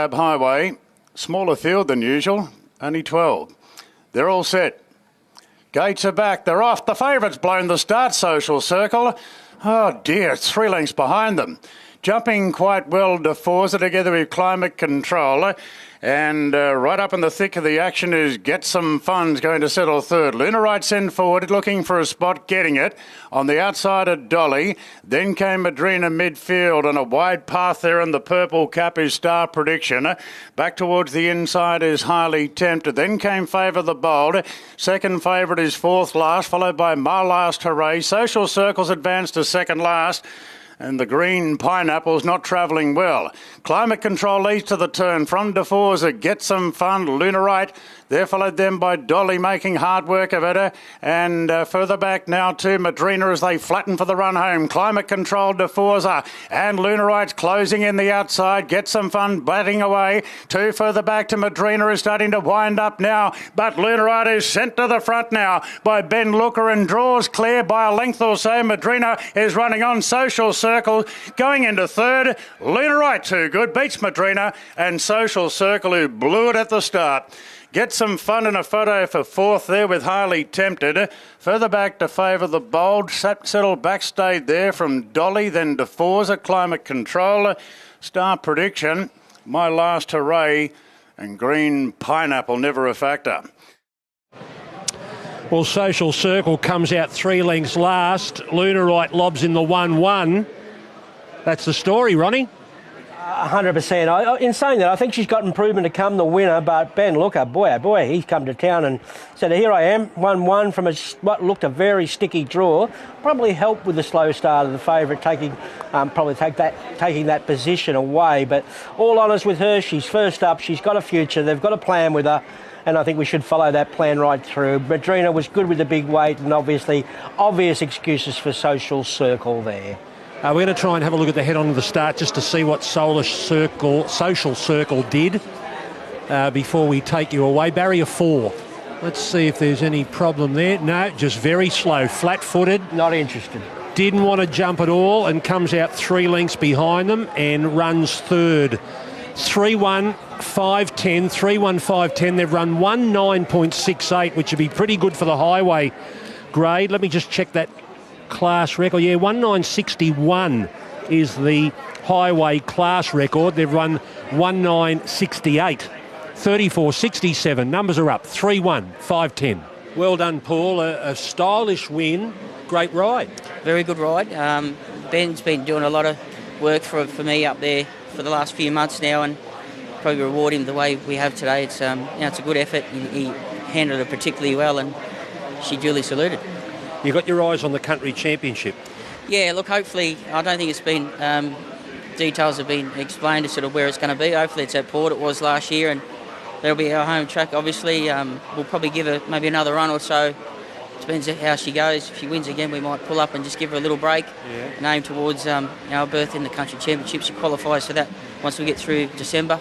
Moab Highway. Smaller field than usual, only 12. They're all set. Gates are back. They're off. The favourite's blown the start, Social Circle. Oh dear, it's 3 lengths behind them. Jumping quite well to Forza together with Climate Control. And right up in the thick of the action is Get Some Fun's going to settle third. Luna Right send forward, looking for a spot, getting it. On the outside of Dolly. Then came Madrina midfield and a wide path there, and the purple cap is Star Prediction. Back towards the inside is Highly Tempted. Then came Favour the Bold. Second favourite is fourth last, followed by My Last Hooray. Social Circles advanced to second last. And the green pineapple's not travelling well. Climate Control leads to the turn. From DeForza, Get Some Fun, Luna Right. They're followed then by Dolly making hard work of it. And further back now to Madrina as they flatten for the run home. Climate Control, DeForza. And Luna Right's closing in the outside. Get Some Fun batting away. 2 further back to Madrina is starting to wind up now. But Luna Right is sent to the front now by Ben Looker and draws clear by a length or so. Madrina is running on. Social Circle going into third. Luna Right too good. Beats Madrina and Social Circle, who blew it at the start. Get Some Fun in a photo for fourth there with Highly Tempted. Further back to Favour the Bold. Settled back, stayed there from Dolly, then DeForza, Climate Control, Star Prediction, My Last Hooray, and Green Pineapple, never a factor. Well, Social Circle comes out 3 lengths last. Luna Right lobs in the 1-1. That's the story, Ronnie. 100%. In saying that, I think she's got improvement to come, the winner, but Ben Looker, boy, oh boy, he's come to town and said, here I am, 1-1 from what looked a very sticky draw. Probably helped with the slow start of the favourite, taking that position away. But all honours with her, she's first up, she's got a future, they've got a plan with her, and I think we should follow that plan right through. Madrina was good with the big weight, and obviously obvious excuses for Social Circle there. We're going to try and have a look at the head-on of the start just to see what Social Circle did before we take you away. Barrier 4. Let's see if there's any problem there. No, just very slow, flat-footed. Not interested. Didn't want to jump at all and comes out 3 lengths behind them and runs third. 3-1, 5-10, 3-1, 5-10. They've run 1-9.68, which would be pretty good for the highway grade. Let me just check that class record. Yeah, 1961 is the highway class record. They've run 1968. 34.67. Numbers are up. 3-1, 5-10. Well done, Paul. A stylish win. Great ride. Very good ride. Ben's been doing a lot of work for me up there for the last few months now, and probably reward him the way we have today. It's it's a good effort. He handled it particularly well, and she duly saluted. You got your eyes on the country championship? Yeah, look, hopefully, I don't think it's been, details have been explained as sort of where it's going to be. Hopefully it's at Port, it was last year, and that'll be our home track. Obviously, we'll probably give her maybe another run or so. Depends how she goes. If she wins again, we might pull up and just give her a little break and aim towards our berth in the country championship. She qualifies for that once we get through December.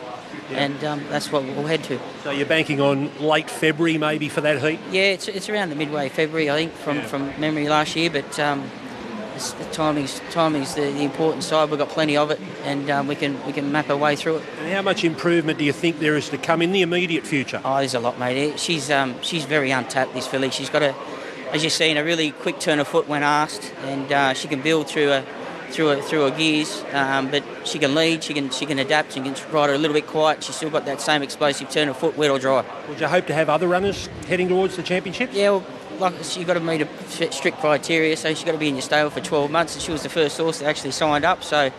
Yeah. And that's what we'll head to. So you're banking on late February maybe for that heat? Yeah, it's around the midway February, I think, from memory last year. But the timing's the important side. We've got plenty of it, and we can map our way through it. And how much improvement do you think there is to come in the immediate future? Oh, there's a lot, mate. She's very untapped, this filly. She's got as you've seen, a really quick turn of foot when asked, and she can build through her gears, but she can lead, she can adapt, she can ride her a little bit quiet. She's still got that same explosive turn of foot, wet or dry. Would you hope to have other runners heading towards the championships? Yeah, well, like you've got to meet a strict criteria, so she's got to be in your stable for 12 months, and she was the first horse that actually signed up. So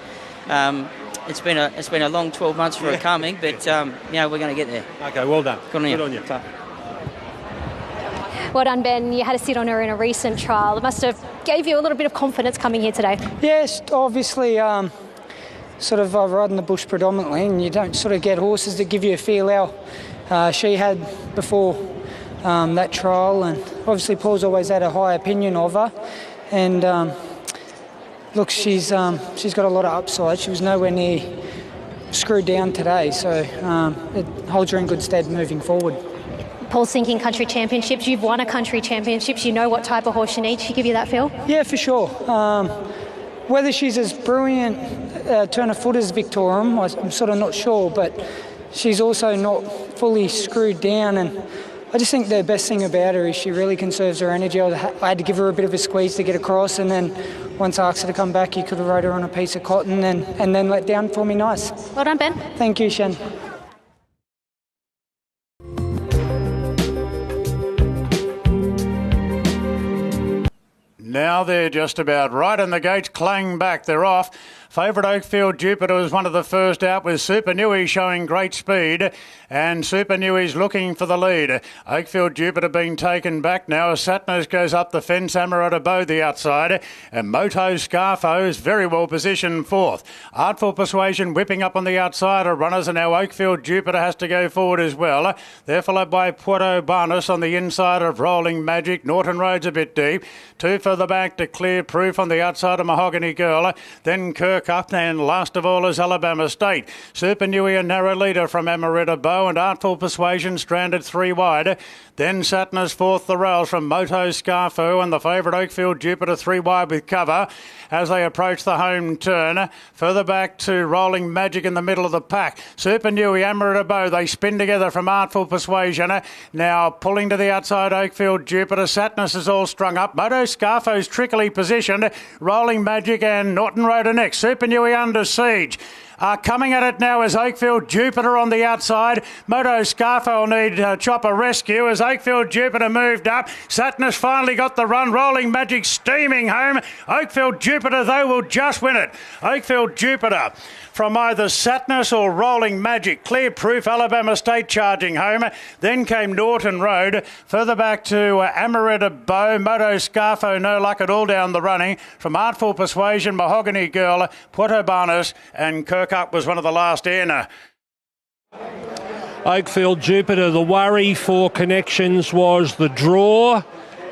it's been a long 12 months for her coming, but we're going to get there. Okay, well done. Good on you. Well done, Ben. You had to sit on her in a recent trial. It must have gave you a little bit of confidence coming here today. Yes, obviously, sort of I've ridden the bush predominantly, and you don't sort of get horses that give you a feel how she had before that trial. And obviously, Paul's always had a high opinion of her. And look, she's got a lot of upside. She was nowhere near screwed down today, so it holds her in good stead moving forward. Paul's thinking country championships. You've won a country championships. You know what type of horse you need. She give you that feel? Yeah, for sure. Whether she's as brilliant turn of foot as Victorium, I'm sort of not sure, but she's also not fully screwed down, and I just think the best thing about her is she really conserves her energy. I had to give her a bit of a squeeze to get across, and then once I asked her to come back, you could have rode her on a piece of cotton and then let down for me nice. Well done, Ben. Thank you, Shen. Now they're just about right, and the gates clang back. They're off. Favourite Oakfield Jupiter was one of the first out, with Supernui showing great speed, and Supernui's looking for the lead. Oakfield Jupiter being taken back now as Satnos goes up the fence, Amaretta Bow the outside, and Moto Scarfo is very well positioned fourth. Artful Persuasion whipping up on the outside of runners, and now Oakfield Jupiter has to go forward as well. They're followed by Puerto Barnes on the inside of Rolling Magic. Norton Road's a bit deep. Two further back to Clear Proof on the outside of Mahogany Girl. Then Kirk up, and last of all is Alabama State. Supernui a narrow leader from Amaretta Bow, and Artful Persuasion stranded 3 wide. Then Satna's fourth the rails from Moto Scarfo, and the favourite Oakfield Jupiter 3 wide with cover as they approach the home turn. Further back to Rolling Magic in the middle of the pack. Supernui, Amaretta Bow, they spin together from Artful Persuasion. Now pulling to the outside Oakfield Jupiter. Satnas is all strung up. Moto Scarfo's trickily positioned. Rolling Magic and Norton Road are next. Supernui under siege. Coming at it now is Oakfield Jupiter on the outside. Moto Scarfo will need chopper rescue as Oakfield Jupiter moved up. Satnas finally got the run. Rolling Magic steaming home. Oakfield Jupiter, though, will just win it. Oakfield Jupiter from either Satnas or Rolling Magic. Clear Proof, Alabama State charging home. Then came Norton Road. Further back to Amaretta Bow. Moto Scarfo, no luck at all down the running. From Artful Persuasion, Mahogany Girl, Puerto Barnes, and Kirkup was one of the last in. Oakfield Jupiter, the worry for Connections was the draw,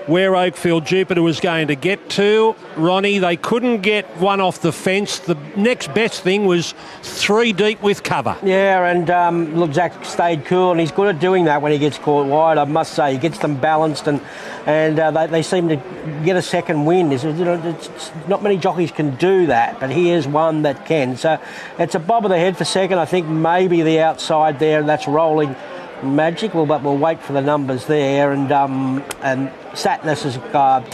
where Oakfield Jupiter was going to get to. Ronnie, they couldn't get one off the fence. The next best thing was 3 deep with cover. Yeah, and look, Zach stayed cool, and he's good at doing that when he gets caught wide, I must say. He gets them balanced, and they seem to get a second win. It's not many jockeys can do that, but he is one that can. So it's a bob of the head for second. I think maybe the outside there, that's Rolling Magic, but we'll wait for the numbers there, and Satnas has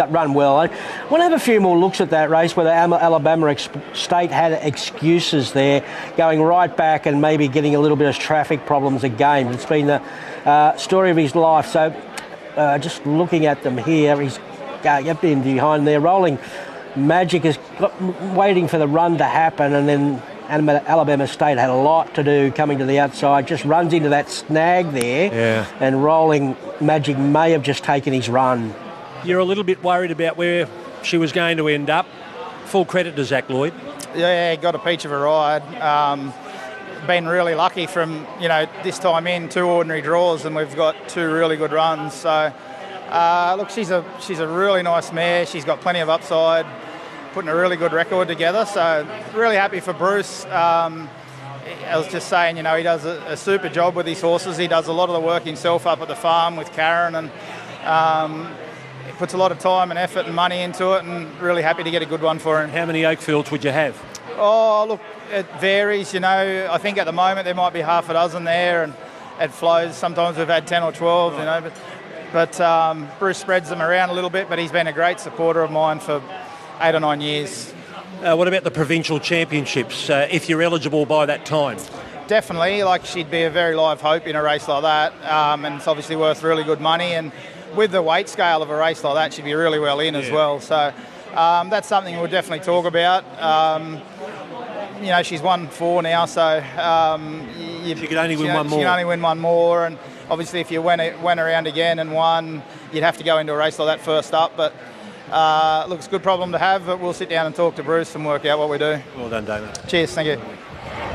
run well. I want to have a few more looks at that race, whether Alabama State had excuses there, going right back and maybe getting a little bit of traffic problems again. It's been the story of his life. So just looking at them here, he's been behind there. Rolling Magic is waiting for the run to happen, and then Alabama State had a lot to do coming to the outside, just runs into that snag there, and Rolling Magic may have just taken his run. You're a little bit worried about where she was going to end up. Full credit to Zach Lloyd. Yeah, got a peach of a ride. Been really lucky from, this time in, 2 ordinary draws, and we've got 2 really good runs. So, look, she's a really nice mare. She's got plenty of upside, putting a really good record together. So, really happy for Bruce. I was just saying, he does a super job with his horses. He does a lot of the work himself up at the farm with Karen, and he puts a lot of time and effort and money into it, and really happy to get a good one for him. How many Oakfields would you have? Oh, look, it varies, I think at the moment there might be half a dozen there, and it flows. Sometimes we've had 10 or 12, but Bruce spreads them around a little bit, but he's been a great supporter of mine for 8 or 9 years. What about the provincial championships, if you're eligible by that time? Definitely, she'd be a very live hope in a race like that, and it's obviously worth really good money, and with the weight scale of a race like that, she'd be really well in as well. So that's something we'll definitely talk about. She's won 4 now, so she could only win one more. She can only win one more, and obviously if you went around again and won, you'd have to go into a race like that first up. But look, it's a good problem to have, but we'll sit down and talk to Bruce and work out what we do. Well done, Dana. Cheers, thank you.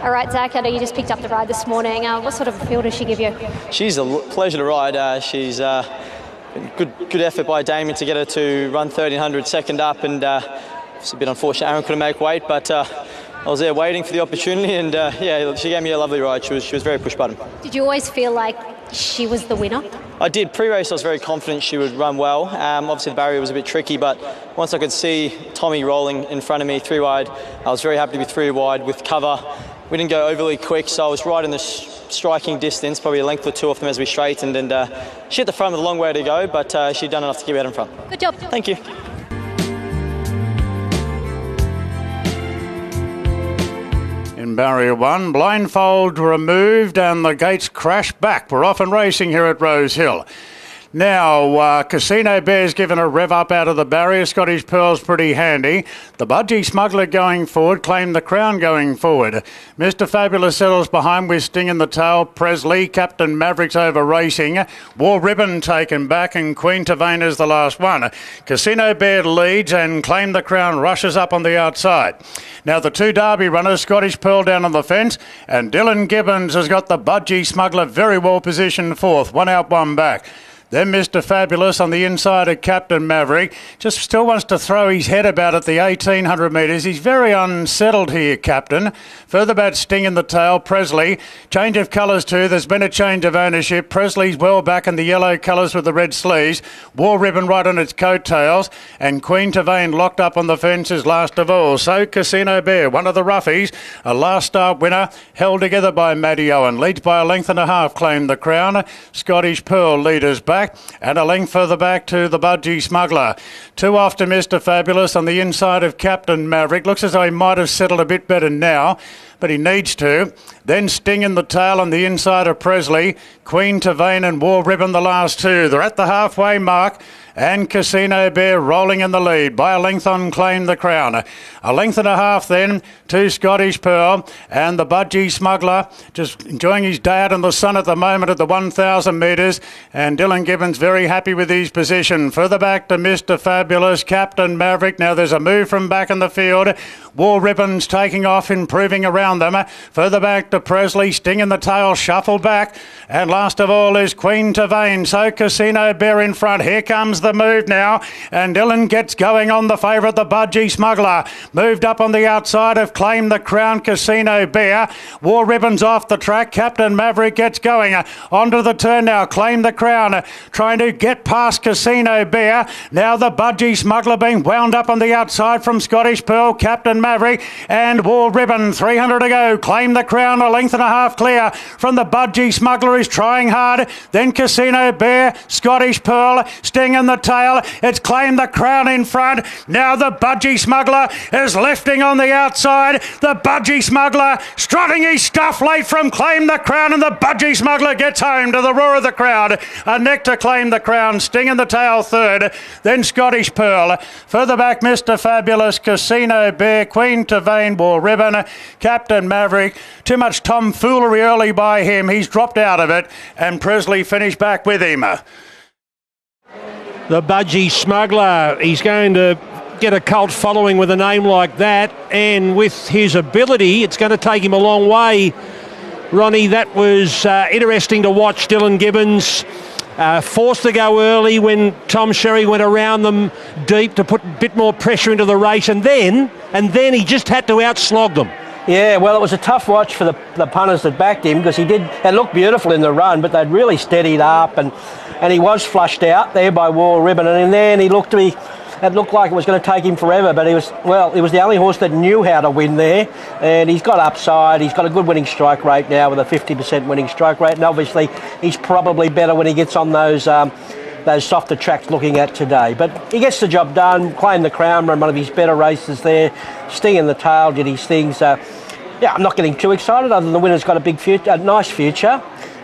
All right, Zach, I know you just picked up the ride this morning. What sort of a feel does she give you? She's a pleasure to ride. She's good effort by Damien to get her to run 1300 second up, and it's a bit unfortunate Aaron couldn't make weight, but I was there waiting for the opportunity, and she gave me a lovely ride. She was very push button. Did you always feel like she was the winner? I did. Pre-race I was very confident she would run well. Obviously the barrier was a bit tricky, but once I could see Tommy rolling in front of me 3 wide, I was very happy to be 3 wide with cover. We didn't go overly quick, so I was right in the striking distance, probably a length or two off them as we straightened, and she hit the front with a long way to go, but she'd done enough to keep out in front. Good job. Thank you. In barrier 1, blindfold removed and the gates crash back. We're off and racing here at Rosehill. Now, Casino Bear's given a rev up out of the barrier. Scottish Pearl's pretty handy. The Budgie Smuggler going forward, Claim the Crown going forward. Mr. Fabulous settles behind with Sting in the tail. Presley, Captain Maverick's over racing. War Ribbon taken back and Queen Tavane is the last one. Casino Bear leads and Claim the Crown rushes up on the outside. Now the two Derby runners, Scottish Pearl down on the fence, and Dylan Gibbons has got the Budgie Smuggler very well positioned fourth. One out, one back. Then Mr. Fabulous on the inside of Captain Maverick. Just still wants to throw his head about at the 1800 metres. He's very unsettled here, Captain. Further back, Sting in the tail. Presley. Change of colours too. There's been a change of ownership. Presley's well back in the yellow colours with the red sleeves. War Ribbon right on its coattails. And Queen Tavane locked up on the fences last of all. So Casino Bear, one of the roughies, a last start winner, held together by Maddie Owen. Leads by a length and a half, Claim the Crown. Scottish Pearl leaders back. And a length further back to the Budgie Smuggler. Two off to Mr. Fabulous on the inside of Captain Maverick. Looks as though he might have settled a bit better now, but he needs to. Then Sting in the tail on the inside of Presley. Queen Tavane and War Ribbon the last two. They're at the halfway mark. And Casino Bear rolling in the lead by a length on Claim the Crown. A length and a half then to Scottish Pearl, and the Budgie Smuggler just enjoying his day out in the sun at the moment at the 1,000 metres, and Dylan Gibbons very happy with his position. Further back to Mr. Fabulous, Captain Maverick. Now there's a move from back in the field. War Ribbons taking off, improving around them. Further back to Presley, Sting in the tail, shuffled back, and last of all is Queen Tavane. So Casino Bear in front. Here comes the move now, and Dylan gets going on the favourite, the Budgie Smuggler. Moved up on the outside of Claim the Crown, Casino Bear. War Ribbons off the track. Captain Maverick gets going. Onto the turn now, Claim the Crown, trying to get past Casino Bear. Now the Budgie Smuggler being wound up on the outside from Scottish Pearl, Captain Maverick, and War Ribbon. 300 to go. Claim the Crown, a length and a half clear from the Budgie Smuggler, is trying hard. Then Casino Bear, Scottish Pearl, Sting in the tail. It's Claim the Crown in front. Now the Budgie Smuggler is lifting on the outside. The Budgie Smuggler strutting his stuff late from Claim the Crown, and the Budgie Smuggler gets home to the roar of the crowd. A neck to Claim the Crown. Sting in the tail third. Then Scottish Pearl. Further back, Mr. Fabulous, Casino Bear, Queen Tavane, War Ribbon, Captain Maverick. Too much tomfoolery early by him. He's dropped out of it, and Presley finished back with him. The Budgie Smuggler, he's going to get a cult following with a name like that, and with his ability, it's going to take him a long way. Ronnie, that was interesting to watch. Dylan Gibbons forced to go early when Tom Sherry went around them deep to put a bit more pressure into the race, and then he just had to outslog them. Yeah, well, it was a tough watch for the punters that backed him, because it looked beautiful in the run, but they'd really steadied up, and he was flushed out there by War Ribbon, and then it looked like it was going to take him forever, but he was the only horse that knew how to win there, and he's got upside. He's got a good winning strike rate now with a 50% winning strike rate, and obviously he's probably better when he gets on those softer tracks looking at today. But he gets the job done. Claim the Crown, ran one of his better races there. Sting in the tail did his things. Yeah, I'm not getting too excited, other than the winner's got a big future, a nice future,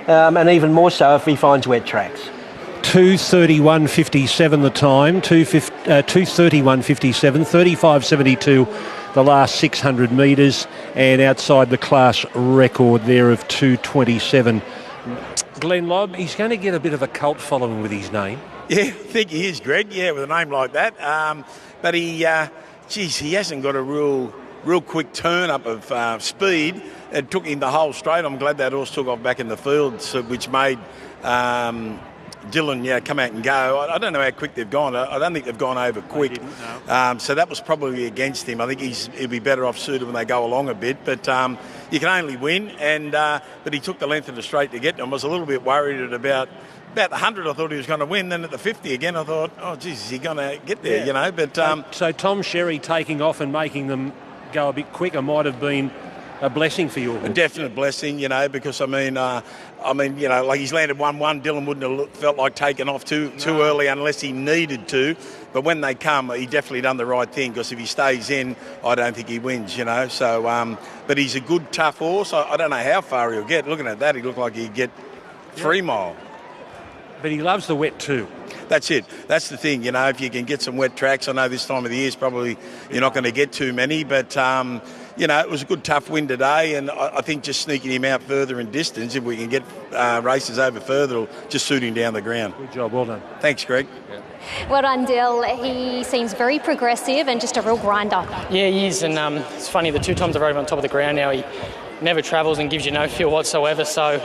and even more so if he finds wet tracks. 2:31.57 the time, 2:31.57, 35.72 the last 600 metres, and outside the class record there of 2:27. Glenn Lobb, he's going to get a bit of a cult following with his name. Yeah, I think he is, Greg, yeah, with a name like that. But he hasn't got a real quick turn up of speed. It took him the whole straight. I'm glad that horse took off back in the field, which made Dylan come out and go. I don't know how quick they've gone. I don't think they've gone over quick. So that was probably against him. I think he'll be better off suited when they go along a bit. But you can only win. But he took the length of the straight to get them. I was a little bit worried at about the 100 I thought he was going to win. Then at the 50 again I thought, oh, geez, is he going to get there, But so Tom Sherry taking off and making them go a bit quicker might have been a blessing for you. A definite blessing, you know, because I mean, you know, like he's landed 1-1. Dylan wouldn't have felt like taking off too early unless he needed to. But when they come, he definitely done the right thing, because if he stays in, I don't think he wins, you know. So, but he's a good, tough horse. I don't know how far he'll get. Looking at that, he looked like he'd get 3 mile. But he loves the wet too. That's it. That's the thing, you know, if you can get some wet tracks. I know this time of the year is probably you're not going to get too many, but, you know, it was a good, tough win today, and I think just sneaking him out further in distance, if we can get races over further, will just suit him down the ground. Good job, well done. Thanks, Greg. Yeah. Well done, Dill. He seems very progressive and just a real grinder. Yeah, he is, and it's funny, the 2 times I rode him on top of the ground now, he never travels and gives you no feel whatsoever, so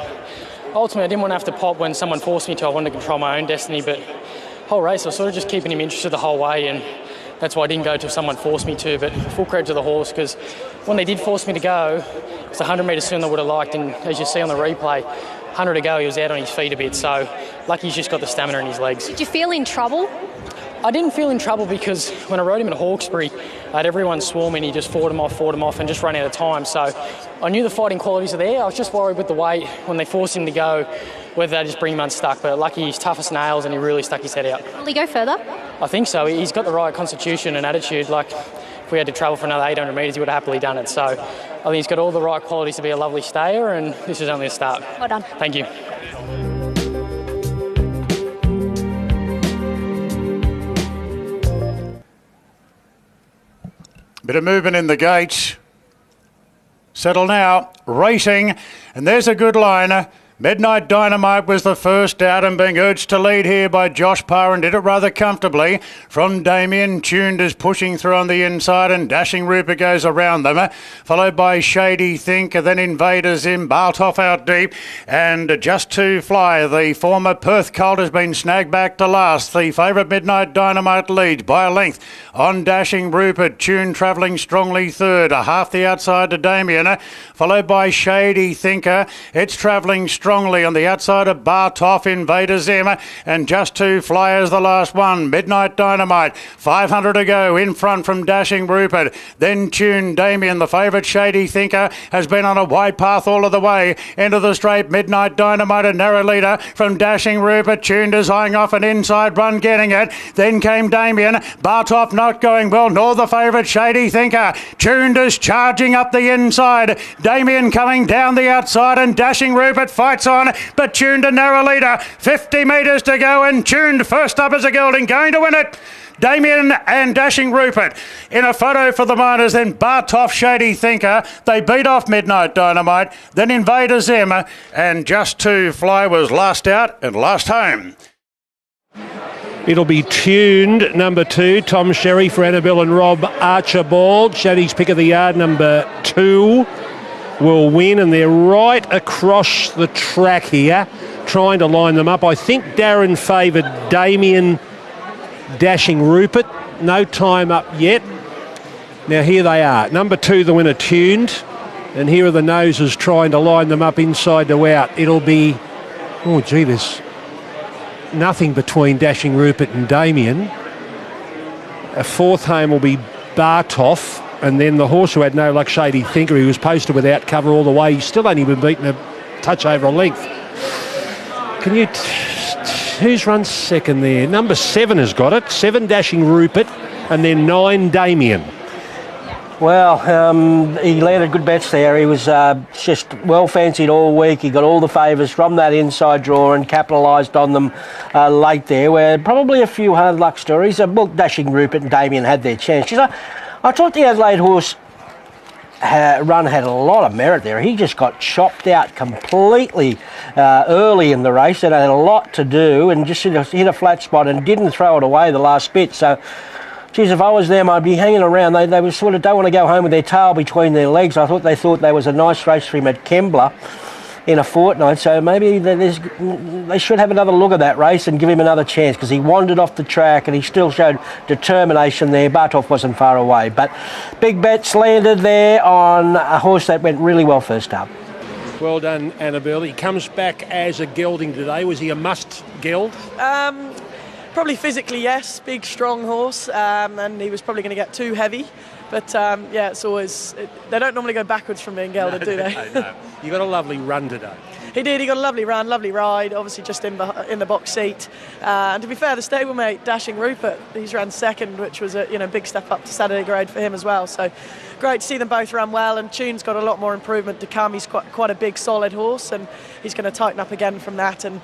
ultimately I didn't want to have to pop when someone forced me to. I wanted to control my own destiny, but whole race I was sort of just keeping him interested the whole way, and that's why I didn't go till someone forced me to. But full credit to the horse, because when they did force me to go, it was 100 metres sooner than I would have liked, and as you see on the replay, 100 to go, he was out on his feet a bit, so lucky he's just got the stamina in his legs. Did you feel in trouble? I didn't feel in trouble, because when I rode him at Hawkesbury, I had everyone swarming, he just fought him off and just ran out of time. So I knew the fighting qualities are there. I was just worried with the weight when they forced him to go, whether they just bring him unstuck. But lucky he's tough as nails and he really stuck his head out. Will he go further? I think so. He's got the right constitution and attitude. Like, if we had to travel for another 800 metres, he would have happily done it. So I think he's got all the right qualities to be a lovely stayer, and this is only a start. Well done. Thank you. Bit of movement in the gates. Settle now, racing, and there's a good liner. Midnight Dynamite was the first out and being urged to lead here by Josh Parr, and did it rather comfortably from Damien. Tuned is pushing through on the inside, and Dashing Rupert goes around them, followed by Shady Thinker, then Invaders in, Baltoff out deep, and Just to Fly. The former Perth Colt has been snagged back to last. The favourite Midnight Dynamite leads by a length on Dashing Rupert. Tune travelling strongly third, a half the outside to Damien, followed by Shady Thinker. It's travelling strongly on the outside of Bartoff, Invaders Emma, and Just to Fly as the last one. Midnight Dynamite, 500 to go in front from Dashing Rupert. Then Tune, Damien, the favourite Shady Thinker, has been on a wide path all of the way into the straight. Midnight Dynamite, a narrow leader from Dashing Rupert. Tuned is eyeing off an inside run, getting it. Then came Damien. Bartoff not going well, nor the favourite Shady Thinker. Tuned is charging up the inside. Damien coming down the outside, and Dashing Rupert fights on, but Tuned a narrow leader. 50 metres to go, and Tuned first up as a gelding, going to win it. Damien and Dashing Rupert in a photo for the miners, then Bartoff, Shady Thinker. They beat off Midnight Dynamite, then Invaders Emma, and Just to Fly was last out and last home. It'll be Tuned, number 2, Tom Sherry for Annabelle and Rob Archibald. Shady's pick of the yard, number 2. Will win, and they're right across the track here, trying to line them up. I think Darren favoured Damien, Dashing Rupert. No time up yet. Now here they are. Number 2, the winner, Tuned, and here are the noses trying to line them up inside to out. It'll be, oh gee, there's nothing between Dashing Rupert and Damien. A fourth home will be Bartoff. And then the horse who had no luck, Shady Thinker, he was posted without cover all the way. He's still only been beaten a touch over a length. Can you... who's run second there? Number 7 has got it. 7 Dashing Rupert, and then 9 Damien. Well, he landed good bets there. He was just well fancied all week. He got all the favours from that inside draw and capitalised on them late there, where probably a few hard luck stories. Well, Dashing Rupert and Damien had their chances. I thought the Adelaide horse run had a lot of merit there. He just got chopped out completely early in the race, and had a lot to do, and just hit a flat spot and didn't throw it away the last bit. So, geez, if I was them, I'd be hanging around. They were sort of don't want to go home with their tail between their legs. I thought there was a nice race for him at Kembla in a fortnight, so maybe they should have another look at that race and give him another chance, because he wandered off the track and he still showed determination there. Bartoff wasn't far away, but big bets landed there on a horse that went really well first up. Well done, Annabelle. He comes back as a gelding today. Was he a must geld? Probably physically, yes. Big, strong horse, and he was probably going to get too heavy. But yeah, it's always they don't normally go backwards from being gelded, do they? No. You got a lovely run today. He did. He got a lovely run, lovely ride. Obviously, just in the box seat. And to be fair, the stablemate Dashing Rupert, he's ran second, which was a big step up to Saturday grade for him as well. So great to see them both run well. And Tune's got a lot more improvement to come. He's quite a big, solid horse, and he's going to tighten up again from that. And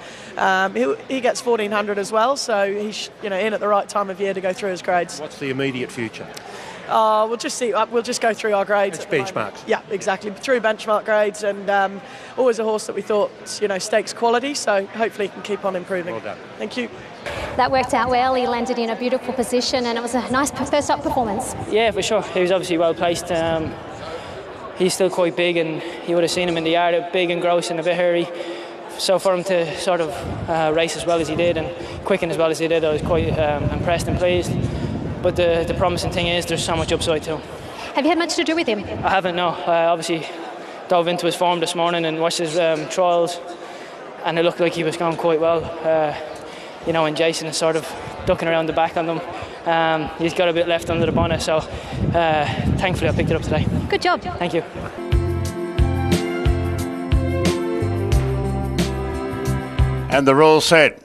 he gets 1400 as well. So he's in at the right time of year to go through his grades. What's the immediate future? We'll just see. We'll just go through our grades. It's benchmarks. Yeah, exactly. Through benchmark grades, and always a horse that we thought, stakes quality. So hopefully he can keep on improving. Well done. Thank you. That worked out well. He landed in a beautiful position, and it was a nice first up performance. Yeah, for sure. He was obviously well placed. He's still quite big, and you would have seen him in the yard, big and gross and a bit hairy. So for him to sort of race as well as he did and quicken as well as he did, I was quite impressed and pleased. But the promising thing is there's so much upside too. Have you had much to do with him? I haven't, no. I obviously dove into his form this morning and watched his trials, and it looked like he was going quite well. And Jason is sort of ducking around the back on them. He's got a bit left under the bonnet, so thankfully I picked it up today. Good job. Thank you. And the rules set.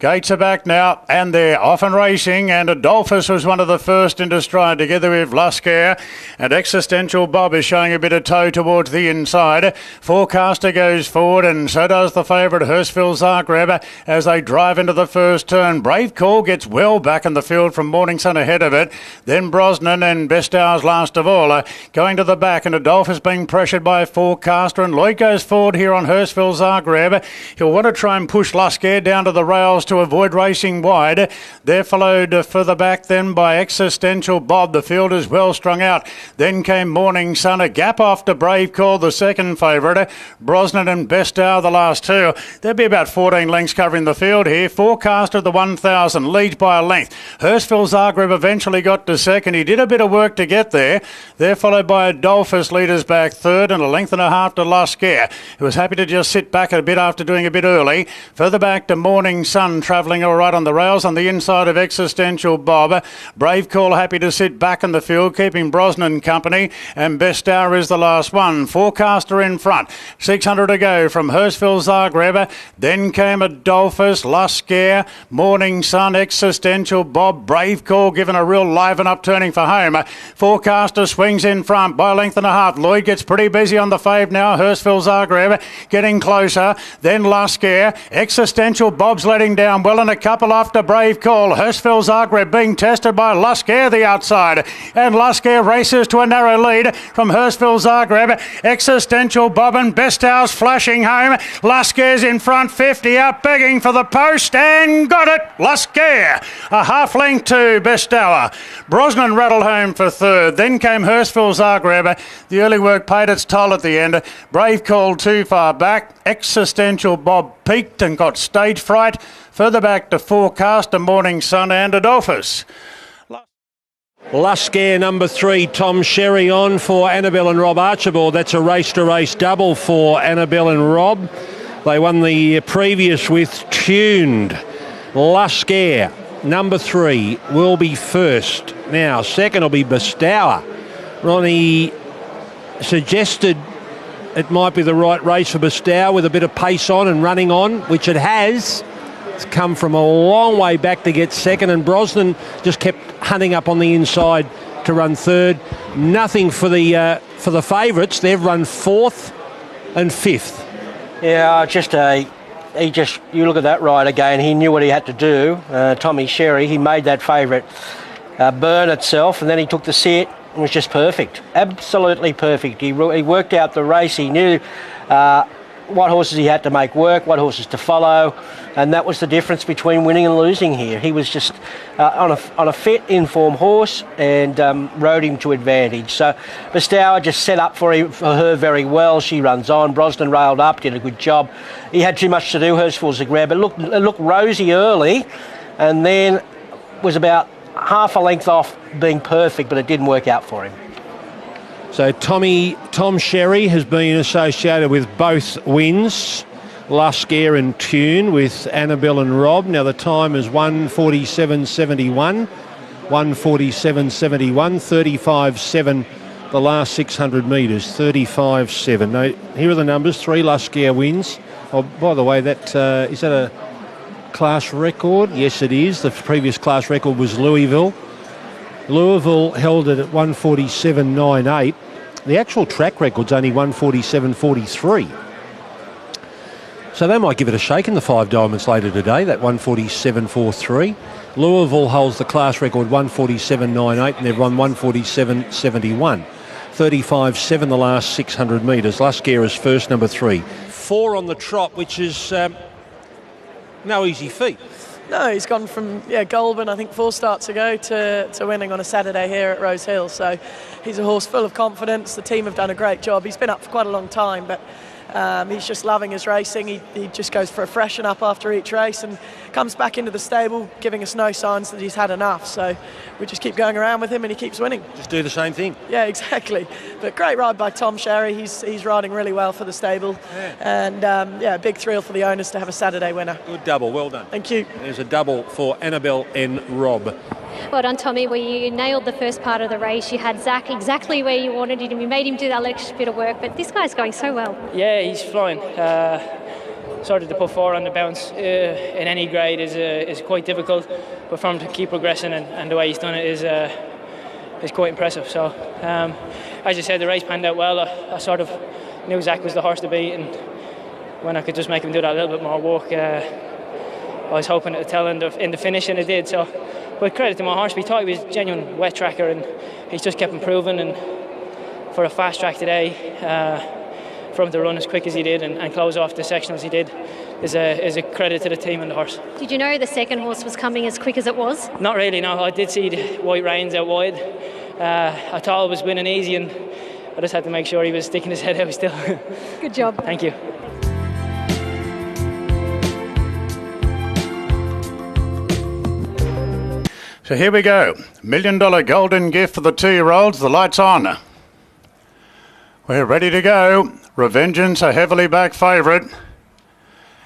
Gates are back now, and they're off and racing, and Adolphus was one of the first into stride, together with Luscare, and Existential Bob is showing a bit of toe towards the inside. Forecaster goes forward, and so does the favourite Hurstville Zagreb as they drive into the first turn. Brave Call gets well back in the field from Morning Sun ahead of it. Then Brosnan and Best Hours last of all. Going to the back, and Adolphus being pressured by Forecaster, and Lloyd goes forward here on Hurstville Zagreb. He'll want to try and push Luscare down to the rails to avoid racing wide. They're followed further back then by Existential Bob. The field is well strung out. Then came Morning Sun, a gap off to Brave Call, the second favourite. Brosnan and Best Hour, the last two. There'll be about 14 lengths covering the field here. Forecaster the 1,000 leads by a length. Hurstville Zagreb eventually got to second. He did a bit of work to get there. They're followed by Adolphus, leaders back third, and a length and a half to Luscare, who was happy to just sit back a bit after doing a bit early. Further back to Morning Sun, travelling all right on the rails on the inside of Existential Bob. Brave Call happy to sit back in the field, keeping Brosnan company, and Best Hour is the last one. Forecaster in front. 600 to go from Hurstville Zagreb. Then came Adolphus, Luscare, Morning Sun, Existential Bob. Brave Call given a real liven up turning for home. Forecaster swings in front by a length and a half. Lloyd gets pretty busy on the fave now. Hurstville Zagreb getting closer. Then Luscare. Existential Bob's letting down well, and a couple after Brave Call. Hurstville Zagreb being tested by Luscare the outside, and Luscare races to a narrow lead from Hurstville Zagreb. Existential Bob and Best Hours flashing home. Luscare's in front, 50 out, begging for the post, and got it. Luscare a half length to Best Hour. Brosnan rattled home for third. Then came Hurstville Zagreb. The early work paid its toll at the end. Brave Call too far back. Existential Bob peaked and got stage fright. Further back to Forecaster, Morning Sun and Adolphus. Luscare number 3, Tom Sherry on for Annabelle and Rob Archibald. That's a race-to-race double for Annabelle and Rob. They won the previous with Tuned. Luscare number 3 will be first. Now, second will be Bestower. Ronnie suggested it might be the right race for Bestower with a bit of pace on and running on, which it has. It's come from a long way back to get second, and Brosnan just kept hunting up on the inside to run third. Nothing for the favourites. They've run fourth and fifth. Yeah, you look at that ride again. He knew what he had to do. Tommy Sherry, he made that favourite burn itself, and then he took the sit. It was just perfect, absolutely perfect. He worked out the race. He knew what horses he had to make work, what horses to follow, and that was the difference between winning and losing here. He was just on a fit, in-form horse and rode him to advantage. So Bestower just set up for her very well. She runs on. Brosnan railed up, did a good job. He had too much to do, Hurstville Zagreb. It looked rosy early, and then was about half a length off being perfect, but it didn't work out for him. So Tom Sherry has been associated with both wins, Luscare and Tune, with Annabelle and Rob. Now the time is 1:47.71. 147.71, 35.7 the last 600 metres, 35.7. Now, here are the numbers. 3 Lascare wins. Oh, by the way, that is that a class record? Yes, it is. The previous class record was Louisville. Louisville held it at 147.98. The actual track record's only 147.43. So they might give it a shake in the 5 Diamonds later today, that 147.43. Louisville holds the class record 147.98 and they've run 147.71. 35.7 the last 600 metres. Lascare is first, number 3. 4 on the trot, which is no easy feat. No, he's gone from Goulburn, I think 4 starts ago, to winning on a Saturday here at Rosehill. So he's a horse full of confidence. The team have done a great job. He's been up for quite a long time, but he's just loving his racing. He just goes for a freshen up after each race and comes back into the stable, giving us no signs that he's had enough. So we just keep going around with him and he keeps winning. Just do the same thing. Yeah, exactly. But great ride by Tom Sherry. He's riding really well for the stable. Yeah. And big thrill for the owners to have a Saturday winner. Good double, well done. Thank you. There's a double for Annabelle and Rob. Well done, Tommy. Well, you nailed the first part of the race. You had Zach exactly where you wanted him. You made him do that extra bit of work, but this guy's going so well. Yeah, he's flying. Started to put 4 on the bounce in any grade is quite difficult, but for him to keep progressing and the way he's done it is quite impressive. So, as you said, the race panned out well. I sort of knew Zach was the horse to beat, and when I could just make him do that little bit more work, I was hoping it would tell in the finish, and it did. So, but credit to my horse, we thought he was a genuine wet tracker, and he's just kept improving. And for a fast track today, for him to run as quick as he did and close off the section as he did is a credit to the team and the horse. Did you know the second horse was coming as quick as it was? Not really, no. I did see the white reins out wide. I thought I was winning easy, and I just had to make sure he was sticking his head out still. Good job. Thank you. So here we go. $1 million golden gift for the 2-year-olds. The light's on. We're ready to go. Revengeance, a heavily backed favourite.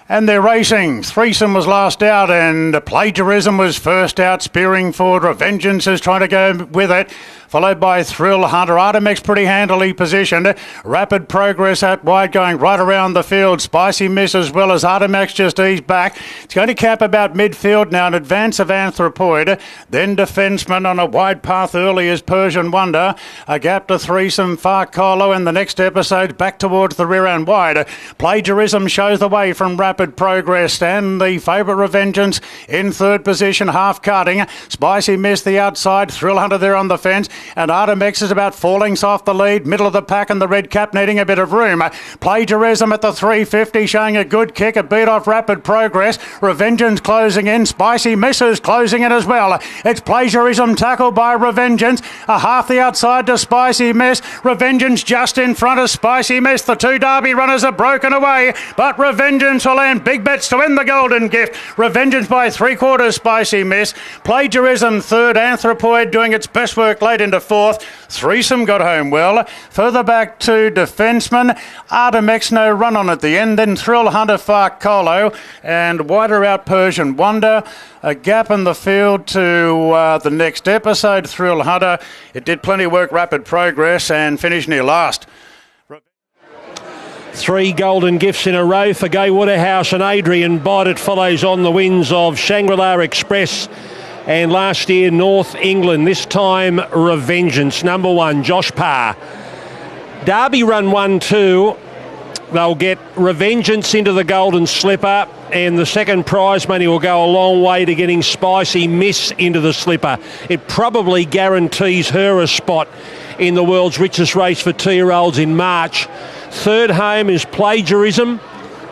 And they're racing. Threesome was last out and Plagiarism was first out, spearing forward. Revengeance is trying to go with it, followed by Thrill Hunter. Artemex pretty handily positioned. Rapid Progress out wide, going right around the field. Spicy Miss as well as Artemex just eased back. It's going to cap about midfield now, in advance of Anthropoid. Then Defenceman on a wide path early is Persian Wonder. A gap to Threesome, Far Colo, and the next episode back towards the rear and wide. Plagiarism shows the way from Rapid Progress, and the favourite Revengeance in third position, half cutting. Spicy Miss the outside, Thrill Hunter there on the fence, and Artemex is about falling off the lead, middle of the pack, and the red cap needing a bit of room. Plagiarism at the 350 showing a good kick. It beat off Rapid Progress. Revengeance closing in, Spicy Misses closing in as well. It's Plagiarism tackled by Revengeance, a half the outside to Spicy Miss. Revengeance just in front of Spicy Miss. The 2 Derby runners are broken away, but Revengeance will land big bets to win the golden gift. Revengeance by 3/4, Spicy Miss. Plagiarism third, Anthropoid doing its best work late into fourth. Threesome got home well. Further back to Defenceman. Artemex no run on at the end. Then Thrill Hunter, Far Colo, and wider out Persian Wonder. A gap in the field to the next episode, Thrill Hunter. It did plenty of work, Rapid Progress, and finished near last. 3 golden gifts in a row for Gay Waterhouse and Adrian Bott. It follows on the wins of Shangri-La Express and last year North England. This time Revengeance. Number 1, Josh Parr. Derby run 1-2. They'll get Revengeance into the golden slipper, and the second prize money will go a long way to getting Spicy Miss into the slipper. It probably guarantees her a spot in the world's richest race for 2-year-olds in March. Third home is Plagiarism.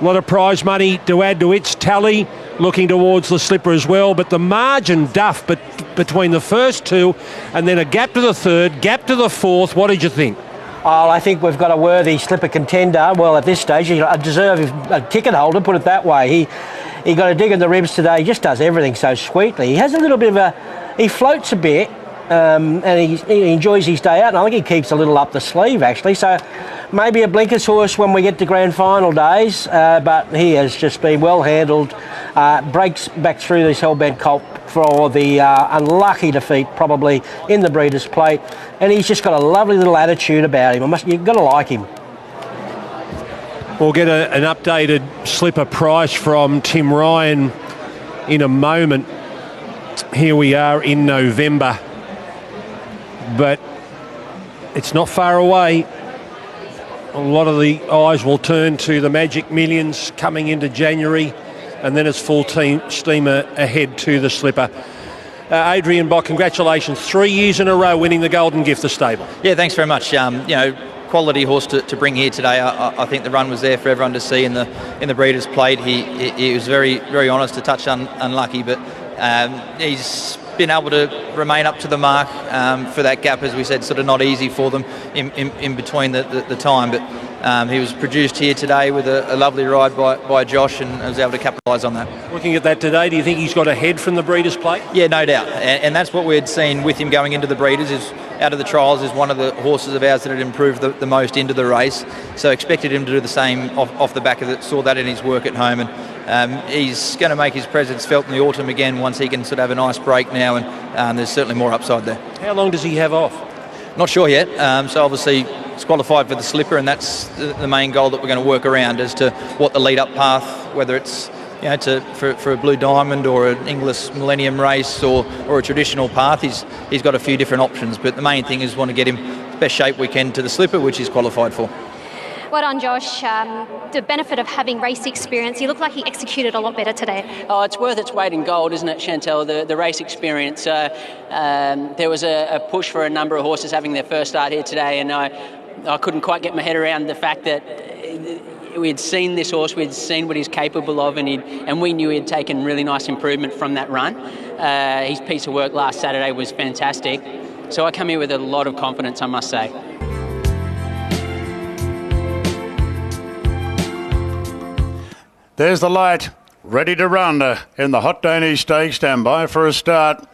A lot of prize money to add to its tally, looking towards the slipper as well. But the margin duff between the first 2 and then a gap to the third, gap to the fourth. What did you think? Oh, I think we've got a worthy slipper contender. Well, at this stage, a deserving ticket holder, put it that way. He got a dig in the ribs today. He just does everything so sweetly. He has a little bit of he floats a bit, and he enjoys his day out, and I think he keeps a little up the sleeve, actually. So maybe a blinkers horse when we get to grand final days, but he has just been well handled. breaks back through this Hellbent colt for the unlucky defeat probably in the Breeders' Plate, and he's just got a lovely little attitude about him. You've got to like him. We'll get an updated slipper price from Tim Ryan in a moment. Here we are in November, but it's not far away. A lot of the eyes will turn to the Magic Millions coming into January, and then it's full steam ahead to the slipper. Adrian Bock, congratulations. 3 years in a row winning the Golden Gift, the stable. Yeah, thanks very much. Quality horse to bring here today. I think the run was there for everyone to see in the Breeders' Plate. He was very, very honest, a touch unlucky, but he's been able to remain up to the mark for that gap, as we said, sort of not easy for them in between the time, but he was produced here today with a lovely ride by Josh, and was able to capitalise on that. Looking at that today, do you think he's got ahead from the Breeders' Plate? Yeah, no doubt, and that's what we'd seen with him going into the Breeders, is out of the trials is one of the horses of ours that had improved the most into the race, so expected him to do the same off the back of it, saw that in his work at home, and he's going to make his presence felt in the autumn again once he can sort of have a nice break now, and there's certainly more upside there. How long does he have off? Not sure yet, so obviously it's qualified for the slipper, and that's the main goal that we're going to work around as to what the lead-up path, whether it's for a Blue Diamond or an English Millennium race or a traditional path. He's got a few different options, but the main thing is want to get him the best shape we can to the slipper, which he's qualified for. Well done, Josh. The benefit of having race experience, he looked like he executed a lot better today. Oh, it's worth its weight in gold, isn't it, Chantel? The race experience. There was a push for a number of horses having their first start here today, and I couldn't quite get my head around the fact that we'd seen this horse, we'd seen what he's capable of, and we knew he'd taken really nice improvement from that run. His piece of work last Saturday was fantastic. So I come here with a lot of confidence, I must say. There's the light, ready to run in the Hot Danish Stakes. Stand by for a start.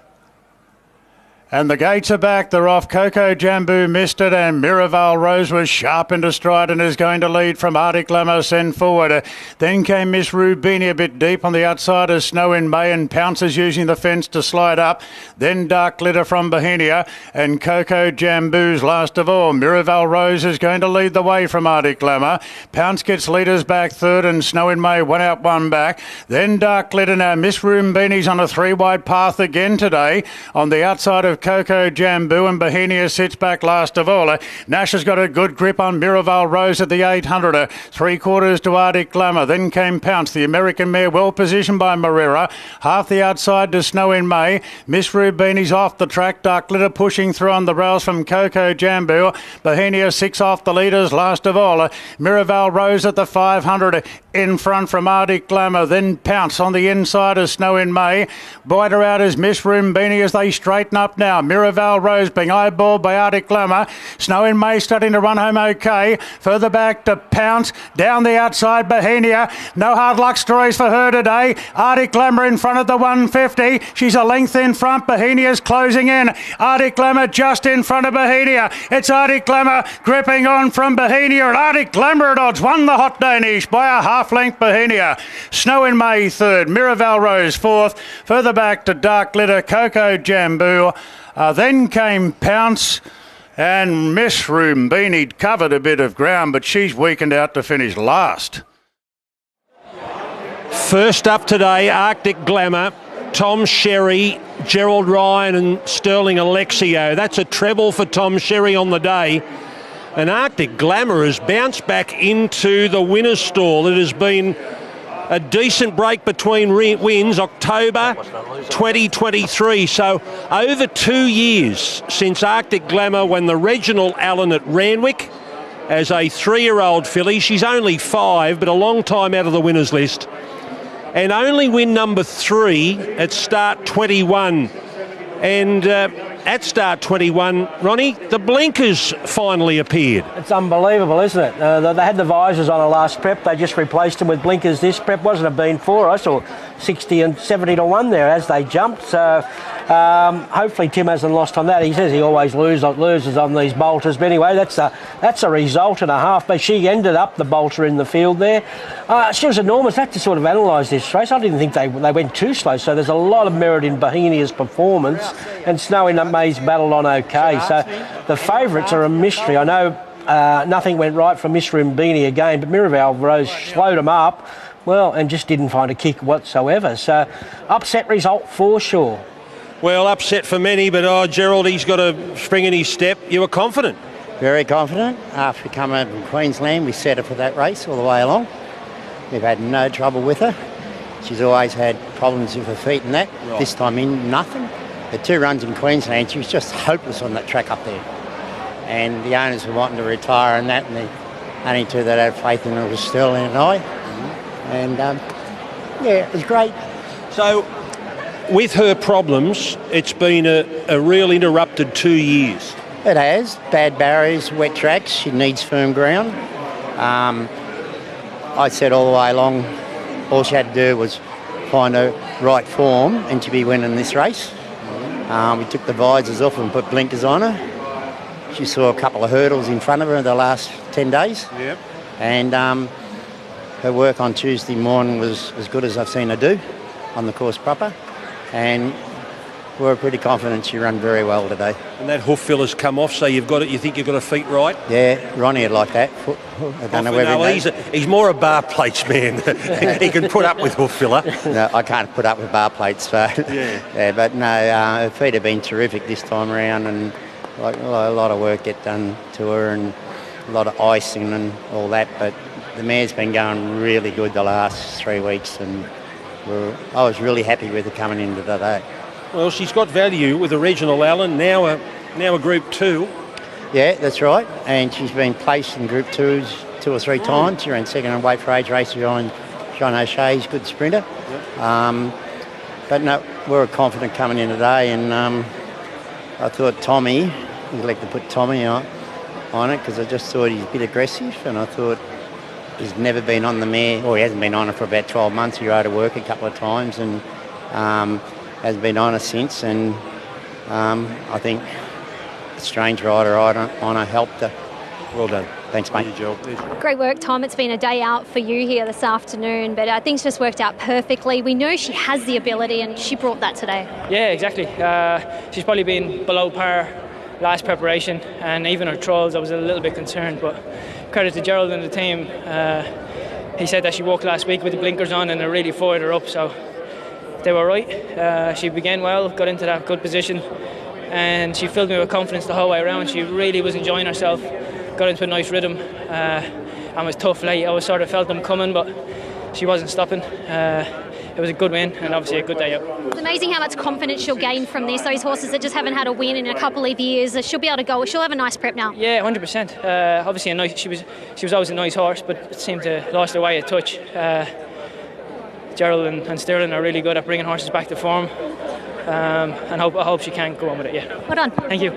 And the gates are back. They're off. Coco Jambu missed it, and Miraval Rose was sharp into stride and is going to lead from Arctic Glamour send forward. Then came Miss Rubini a bit deep on the outside as Snow in May, and Pounces using the fence to slide up. Then Dark Glitter from Bohemia and Coco Jambu's last of all. Miraval Rose is going to lead the way from Arctic Glamour. Pounce gets leaders back third, and Snow in May one out, one back. Then Dark Glitter. Now Miss Rubini's on a three-wide path again today on the outside of Coco Jambu, and Bohemia sits back last of all. Nash has got a good grip on Miraval Rose at the 800. 3/4 to Arctic Glamour. Then came Pounce, the American mare, well positioned by Marrera. Half the outside to Snow in May. Miss Rubini's off the track. Dark Glitter pushing through on the rails from Coco Jambu. Bohemia 6 off the leaders last of all. Miraval Rose at the 500 in front from Arctic Glamour. Then Pounce on the inside of Snow in May. Wider out is Miss Rubini as they straighten up now. Miraval Rose being eyeballed by Arctic Glamour. Snow in May starting to run home okay. Further back to Pounce. Down the outside, Bohemia. No hard luck stories for her today. Arctic Glamour in front of the 150. She's a length in front. Bohemia's closing in. Arctic Glamour just in front of Bohemia. It's Arctic Glamour gripping on from Bohemia. And Arctic Glamour at odds won the Hot Danish by a half length. Bohemia. Snow in May third. Miraval Rose fourth. Further back to Dark Glitter, Coco Jambu. Then came Pounce, and Miss Rubini covered a bit of ground, but she's weakened out to finish last. First up today, Arctic Glamour, Tom Sherry, Gerald Ryan and Sterling Alexio. That's a treble for Tom Sherry on the day. And Arctic Glamour has bounced back into the winner's stall. It has been a decent break between wins, October 2023. So over 2 years since Arctic Glamour won the Reginald Allen at Ranwick as a 3-year-old filly. She's only 5, but a long time out of the winners list. And only win number 3 at start 21. And at start 21, Ronnie, the blinkers finally appeared. It's unbelievable, isn't it? They had the visors on a last prep. They just replaced them with blinkers this prep. Wasn't it been 4? I saw 60 and 70 to 1 there as they jumped. So Hopefully Tim hasn't lost on that. He says he always loses on these bolters. But anyway, that's a result and a half. But she ended up the bolter in the field there. She was enormous. I had to sort of analyse this race. I didn't think they went too slow. So there's a lot of merit in Bohemia's performance. And Snowy May's battled on okay. So the favourites are a mystery. I know nothing went right for Mr. Mbini again, but Miraval Rose slowed him up, well, and just didn't find a kick whatsoever. So upset result for sure. Well, upset for many, but Gerald, he's got a spring in his step. You were confident? Very confident. After coming from Queensland, we set her for that race all the way along. We've had no trouble with her. She's always had problems with her feet and that. Right. This time in, nothing. The 2 runs in Queensland, she was just hopeless on that track up there. And the owners were wanting to retire and that, and the only 2 that had faith in her was Sterling and I. And, yeah, it was great. So, with her problems, it's been a real interrupted 2 years. It has. Bad barriers, wet tracks. She needs firm ground. I said all the way along, all she had to do was find her right form and she'd be winning this race. We took the visors off and put blinkers on her. She saw a couple of hurdles in front of her in the last 10 days. Yep. And her work on Tuesday morning was as good as I've seen her do on the course proper. And we were pretty confident she ran very well today. And that hoof filler's come off, so you think you've got her feet right? Yeah, Ronnie would like that. I don't know whether he's more a bar plates man. He can put up with hoof filler. No, I can't put up with bar plates. So. Yeah, but no, her feet have been terrific this time around, and like a lot of work get done to her and a lot of icing and all that. But the mare's been going really good the last 3 weeks, and I was really happy with her coming into today. Well, she's got value with a Reginald Allen, now a Group 2. Yeah, that's right. And she's been placed in Group 2s 2 or 3 times. She ran second in weight for age race behind John O'Shea's good sprinter. Yep. But no, we were confident coming in today, and I thought Tommy, I'd like to put Tommy on it because I just thought he's a bit aggressive, and I thought he's never been on the mare, or he hasn't been on it for about 12 months. He rode to work a couple of times and hasn't been on it since, and I think a strange rider on her helped her. Well done. Thanks, mate. Great work, Tom. It's been a day out for you here this afternoon, but things just worked out perfectly. We know she has the ability, and she brought that today. Yeah, exactly. She's probably been below par last preparation, and even her trials, I was a little bit concerned, but credit to Gerald and the team. He said that she walked last week with the blinkers on, and it really fired her up, so they were right. She began well, got into that good position, and she filled me with confidence the whole way around. She really was enjoying herself, got into a nice rhythm, and was tough late. I sort of felt them coming, but she wasn't stopping. It was a good win, and obviously a good day out. It's amazing how much confidence she'll gain from this. Those horses that just haven't had a win in a couple of years, she'll be able to go. She'll have a nice prep now. Yeah, 100%. Obviously, she was always a nice horse, but it seemed to lost her way a touch. Gerald and Sterling are really good at bringing horses back to form, and I hope she can go on with it. Yeah. Well done. Thank you.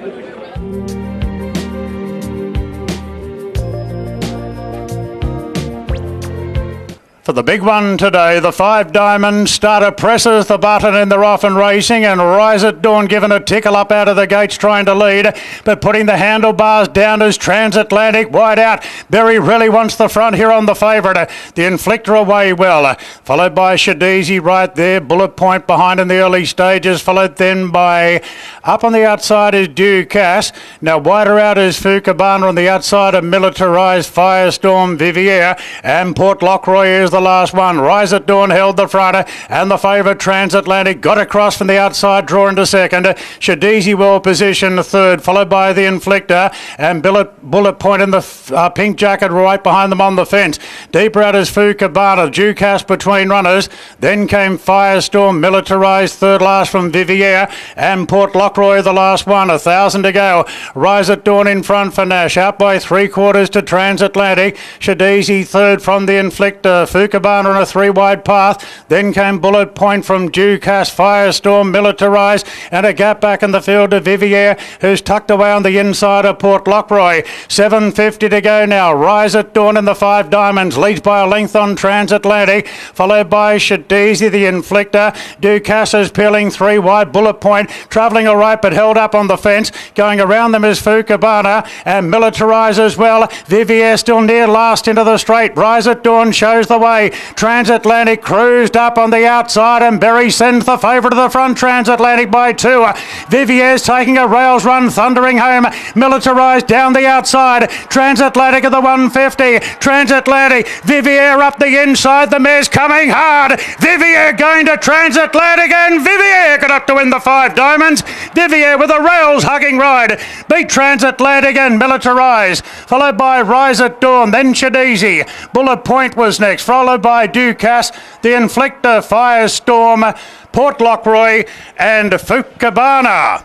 For the big one today, the 5 Diamond starter presses the button in the off and racing, and Rise at Dawn giving a tickle up out of the gates trying to lead, but putting the handlebars down as Transatlantic wide out. Berry really wants the front here on the favourite. The Inflictor away well, followed by Shadizi right there. Bullet Point behind in the early stages, followed then by up on the outside is Ducasse. Now wider out is Fukabana on the outside of Militarised Firestorm Vivier, and Port Lockroy is the last one. Rise at Dawn held the front, and the favourite Transatlantic got across from the outside, draw into second. Shadizi well positioned third, followed by the Inflictor, and Bullet Point in the pink jacket right behind them on the fence. Deeper out is Fukabana, Ducasse between runners. Then came Firestorm, Militarised third last from Vivier, and Port Lockroy the last one. 1,000 to go. Rise at Dawn in front for Nash, out by 3/4 to Transatlantic. Shadizi third from the Inflictor. Fukabana on a 3-wide path. Then came Bullet Point from Ducasse, Firestorm, Militarise, and a gap back in the field to Vivier, who's tucked away on the inside of Port Lockroy. 7.50 to go now. Rise at Dawn in the 5 Diamonds, leads by a length on Transatlantic, followed by Shadizi, the Inflictor. Ducasse is peeling 3 wide. Bullet Point travelling all right, but held up on the fence. Going around them is Fukabana and Militarise as well. Vivier still near last into the straight. Rise at Dawn shows the way. Transatlantic cruised up on the outside, and Berry sends the favourite to the front. Transatlantic by 2. Vivier's taking a rails run, thundering home. Militarise down the outside. Transatlantic at the 150. Transatlantic. Vivier up the inside. The mare's coming hard. Vivier going to Transatlantic, and Vivier got up to win the 5 Diamonds. Vivier with a rails hugging ride. Beat Transatlantic and Militarise, followed by Rise at Dawn, then Shadizi. Bullet Point was next, followed by Ducasse, the Inflictor, Firestorm, Port Lockroy and Fukabana.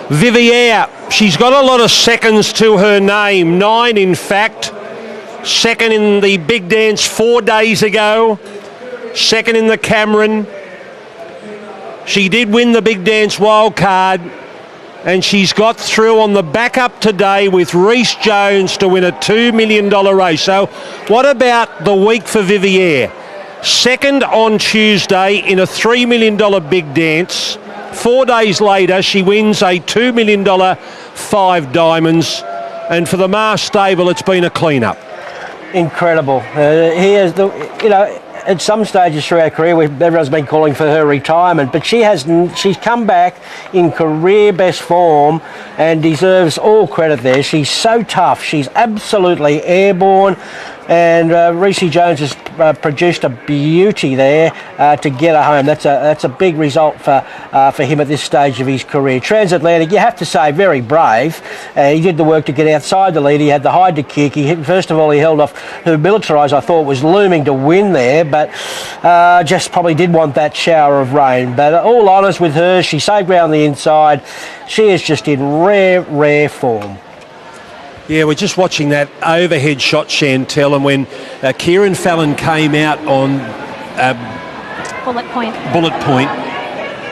Vivier, she's got a lot of seconds to her name, 9 in fact. Second in the big dance 4 days ago, second in the Cameron. She did win the big dance wild card, and she's got through on the backup today with Rhys Jones to win a $2 million race. So what about the week for Vivier? Second on Tuesday in a $3 million big dance. 4 days later, she wins a $2 million 5 Diamonds. And for the Mars stable, it's been a clean-up. Incredible. Here's the, at some stages through our career, everyone's been calling for her retirement, but she's come back in career best form and deserves all credit there. She's so tough. She's absolutely airborne, and Rhys Jones has produced a beauty there to get her home. That's a big result for him at this stage of his career. Transatlantic, you have to say, very brave. He did the work to get outside the lead. He had the hide to kick. First of all, he held off who Militarise, I thought, was looming to win there, but just probably did want that shower of rain. But all honours with her. She saved ground on the inside. She is just in rare form. Yeah, we're just watching that overhead shot, Chantel, and when Kieran Fallon came out on Bullet Point,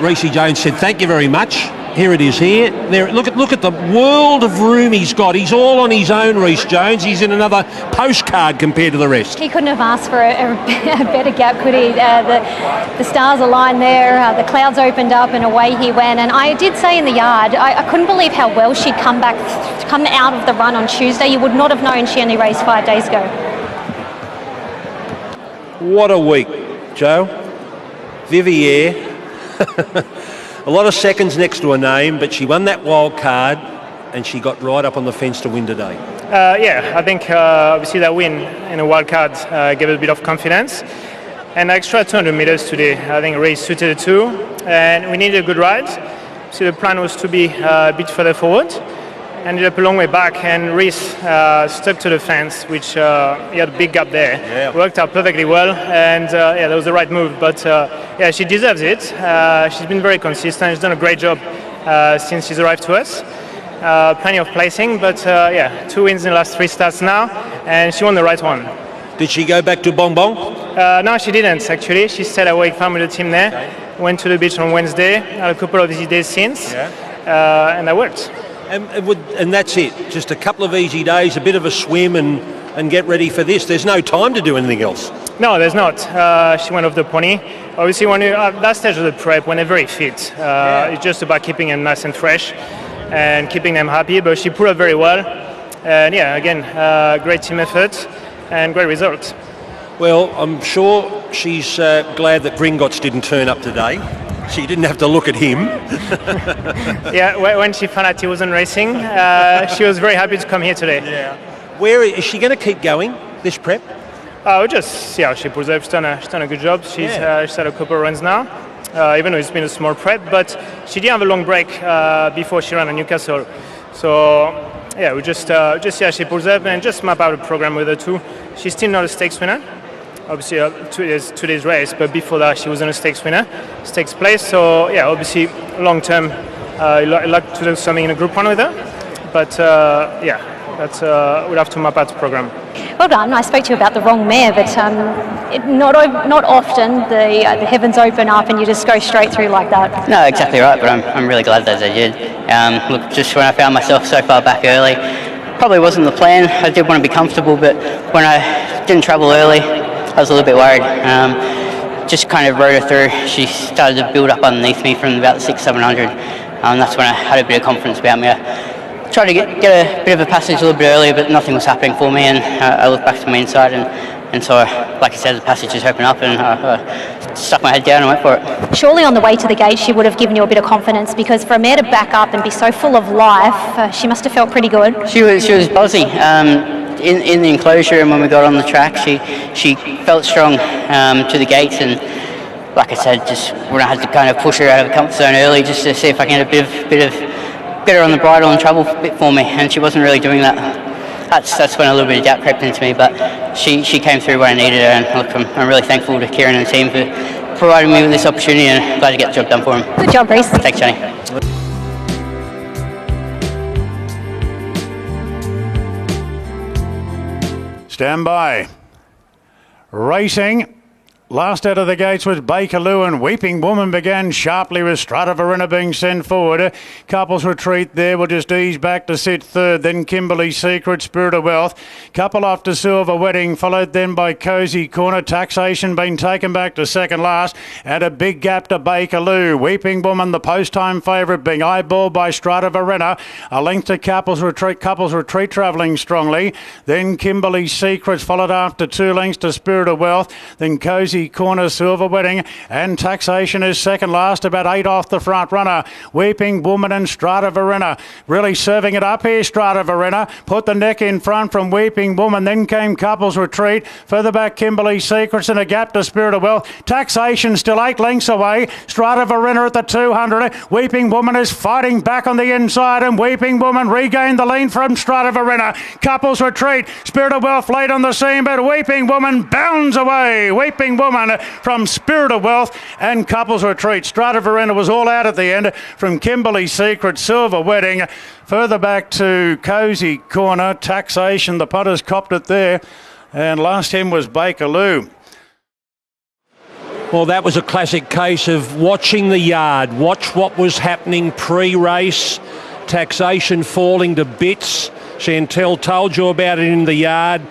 Rhys Jones said, "Thank you very much." Here it is here. There, look at the world of room he's got. He's all on his own, Rhys Jones. He's in another postcard compared to the rest. He couldn't have asked for a better gap, could he? The stars aligned there, the clouds opened up, and away he went. And I did say in the yard, I couldn't believe how well she'd come out of the run on Tuesday. You would not have known she only raced 5 days ago. What a week, Joe. Vivier. A lot of seconds next to her name, but she won that wild card and she got right up on the fence to win today. I think obviously that win in a wild card gave us a bit of confidence. And extra 200 metres today, I think Rhys suited the 2, and we needed a good ride. So the plan was to be a bit further forward. Ended up a long way back, and Rhys stuck to the fence, which he had a big gap there. Yeah. Worked out perfectly well, and that was the right move. But she deserves it. She's been very consistent. She's done a great job since she's arrived to us. Plenty of placing, but 2 wins in the last 3 starts now, and she won the right one. Did she go back to Bong Bong? No, she didn't actually. She stayed at Wake Farm with the team there. Okay. Went to the beach on Wednesday. Had a couple of easy days since, and that worked. And that's it. Just a couple of easy days, a bit of a swim, and get ready for this. There's no time to do anything else. No, there's not. She went off the pony. Obviously, when you're at that stage of the prep, when they're very fit, it's just about keeping them nice and fresh and keeping them happy. But she pulled up very well. And again, great team effort and great results. Well, I'm sure she's glad that Gringotts didn't turn up today. She didn't have to look at him. When she found out he wasn't racing, she was very happy to come here today. Yeah. Where is she going to keep going, this prep? We'll just see how she pulls up. She's done a good job. She's had a couple of runs now, even though it's been a small prep. But she did have a long break before she ran at Newcastle. So, we'll just see how she pulls up and just map out a program with her too. She's still not a stakes winner. Obviously, 2 days race, but before that, she wasn't a stakes winner, stakes place. So, obviously, long term, I'd like to do something in a Group 1 with her. But, we'll have to map out the program. Well done. I spoke to you about the wrong mare, but not often the heavens open up and you just go straight through like that. No, exactly right, but I'm really glad that they did. Look, just when I found myself so far back early, probably wasn't the plan. I did want to be comfortable, but when I didn't travel early, I was a little bit worried. Just kind of rode her through. She started to build up underneath me from about the 600-700. That's when I had a bit of confidence about me. I tried to get a bit of a passage a little bit earlier, but nothing was happening for me, and I looked back to my inside and so, like I said, the passage just opened up and I stuck my head down and went for it. Surely on the way to the gate she would have given you a bit of confidence, because for a mare to back up and be so full of life, she must have felt pretty good. She was buzzy. In the enclosure and when we got on the track, she felt strong to the gates, and like I said, just when I had to kind of push her out of the comfort zone early just to see if I can get a bit her on the bridle and travel a bit for me, and she wasn't really doing that. That's when a little bit of doubt crept into me, but she came through when I needed her, and look, I'm really thankful to Kieran and the team for providing me with this opportunity, and glad to get the job done for them. Good job, Reece. Thanks, Jenny. Stand by. Racing. Last out of the gates was Bakerloo, and Weeping Woman began sharply with Stratavarina being sent forward. Couples Retreat there will just ease back to sit third. Then Kimberly Secret, Spirit of Wealth. Couple off to Silver Wedding, followed then by Cozy Corner. Taxation being taken back to second last, and a big gap to Bakerloo. Weeping Woman, the post-time favourite, being eyeballed by Stratavarina. A length to Couples Retreat travelling strongly. Then Kimberly Secrets, followed after 2 lengths to Spirit of Wealth. Then Cozy Corner, Silver Wedding, and Taxation is second last, about 8 off the front runner. Weeping Woman and Stratavarina really serving it up here. Stratavarina put the neck in front from Weeping Woman, then came Couples Retreat, further back Kimberly Secrets, and a gap to Spirit of Wealth. Taxation still 8 lengths away. Stratavarina at the 200. Weeping Woman is fighting back on the inside, and Weeping Woman regained the lead from Stratavarina. Couples Retreat, Spirit of Wealth late on the scene, but Weeping Woman bounds away. Weeping Woman from Spirit of Wealth and Couples Retreat. Stratavarina was all out at the end from Kimberly Secret, Silver Wedding. Further back to Cozy Corner, Taxation. The punters copped it there. And last him was Bakerloo. Well, that was a classic case of watching the yard. Watch what was happening pre-race. Taxation falling to bits. Chantel told you about it in the yard.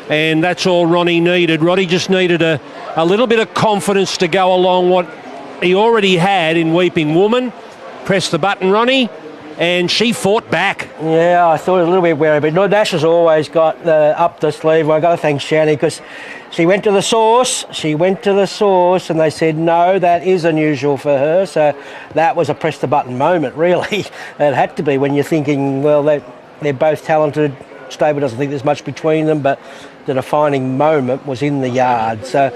And that's all Ronnie needed. Ronnie just needed a little bit of confidence to go along what he already had in Weeping Woman. Press the button, Ronnie, and she fought back. Yeah, I thought it was a little bit wary, but Nash has always got up the sleeve. I've got to thank Shanny, because she went to the source, and they said, no, that is unusual for her. So that was a press the button moment, really. It had to be when you're thinking, well, they're both talented. Stable doesn't think there's much between them, but the defining moment was in the yard. So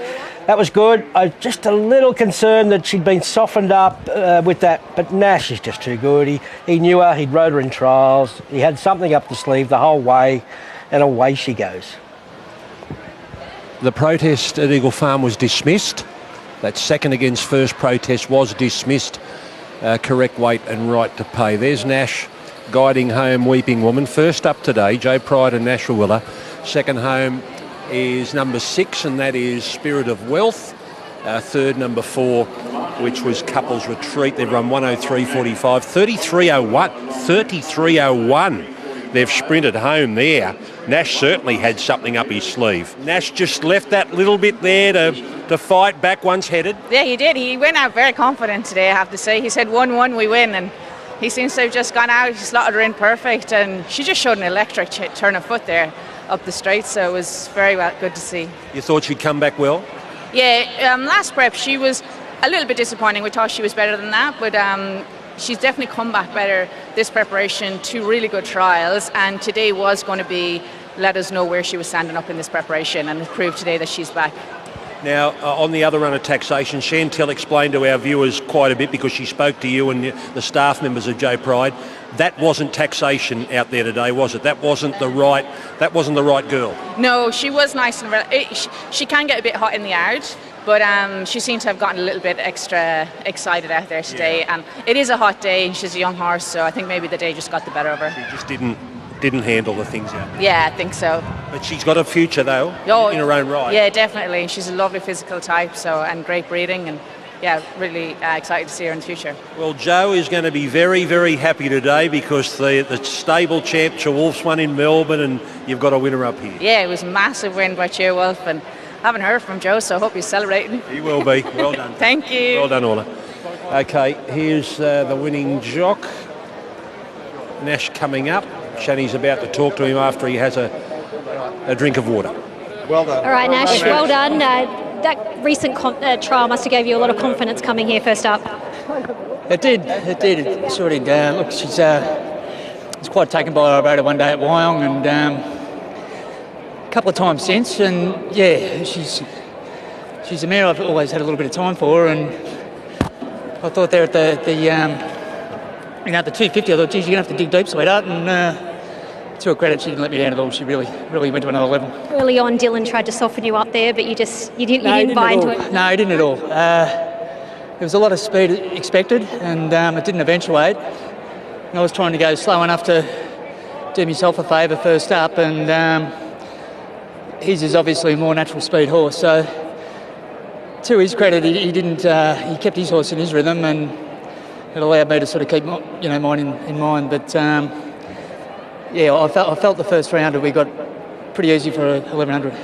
that was good. I was just a little concerned that she'd been softened up with that, but Nash is just too good. He knew her, he'd rode her in trials, he had something up the sleeve the whole way, and away she goes. The protest at Eagle Farm was dismissed. That second against first protest was dismissed. Correct weight and right to pay. There's Nash guiding home Weeping Woman. First up today, Joe Pride and Nash Rawiller. Second home is number 6, and that is Spirit of Wealth. Third, number 4, which was Couples Retreat. They've run 103.45, 33.01, 33.01. They've sprinted home there. Nash certainly had something up his sleeve. Nash just left that little bit there to fight back once headed. Yeah, he did. He went out very confident today, I have to say. He said 1-1, we win, and he seems to have just gone out. He slotted her in perfect, and she just showed an electric turn of foot there up the straight, so it was very good to see. You thought she'd come back well? Yeah, last prep she was a little bit disappointing. We thought she was better than that, but she's definitely come back better this preparation. 2 really good trials, and today was going to let us know where she was standing up in this preparation, and it proved today that she's back. Now, on the other run of Taxation, Chantel explained to our viewers quite a bit, because she spoke to you and the staff members of Joe Pride. That wasn't Taxation out there today, was it? That wasn't the right girl. No, she was nice and she can get a bit hot in the yard, but she seemed to have gotten a little bit extra excited out there today. Yeah. And it is a hot day, and she's a young horse, so I think maybe the day just got the better of her. She just didn't didn't handle the things out. Yeah, I think so. But she's got a future, though, in her own right. Yeah, definitely. She's a lovely physical type, and great breeding, and yeah, really excited to see her in the future. Well, Joe is going to be very, very happy today because the stable champ, Wolf's won in Melbourne, and you've got a winner up here. Yeah, it was a massive win by Wolf, and I haven't heard from Joe, so I hope he's celebrating. He will be. Well done. Thank you. Well done, Orla. Okay, here's the winning jock. Nash coming up. Shani's about to talk to him after he has a drink of water. Well done. All right, Nash, well done. That recent trial must have gave you a lot of confidence coming here first up. It did. It sure did. Look, she's quite taken by her about it one day at Wyong, and a couple of times since, and yeah, she's a mare I've always had a little bit of time for, and I thought there at the 250, I thought, geez, you're going to have to dig deep, sweetheart, and to her credit, she didn't let me down at all. She really went to another level. Early on, Dylan tried to soften you up there, but you didn't buy into it. No, he didn't at all. There was a lot of speed expected, and it didn't eventuate. And I was trying to go slow enough to do myself a favour first up, and his is obviously a more natural speed horse. So, to his credit, he didn't. He kept his horse in his rhythm, and it allowed me to sort of keep mine in mind. But yeah, I felt the first 300 we got pretty easy for 1100.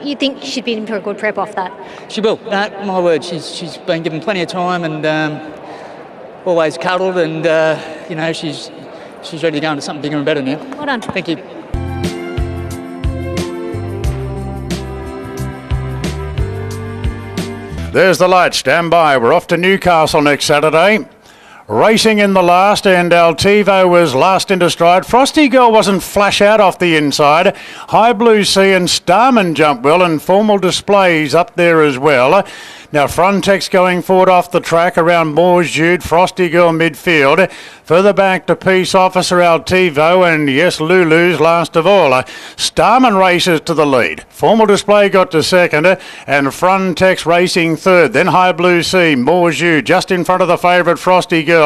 You think she'd be in for a good prep off that? She will. No, my word, she's been given plenty of time and always cuddled, and she's ready to go into something bigger and better now. Well done. Thank you. There's the light. Stand by. We're off to Newcastle next Saturday. Racing in the last, and Altivo was last into stride. Frosty Girl wasn't flash out off the inside. High Blue Sea and Starman jumped well, and Formal Displays up there as well. Now Frontex going forward off the track around Moore's Jude, Frosty Girl midfield. Further back to Peace Officer Altivo, and yes, Lulu's last of all. Starman races to the lead. Formal Display got to second, and Frontex racing third. Then High Blue Sea, Moore's Jude just in front of the favourite Frosty Girl.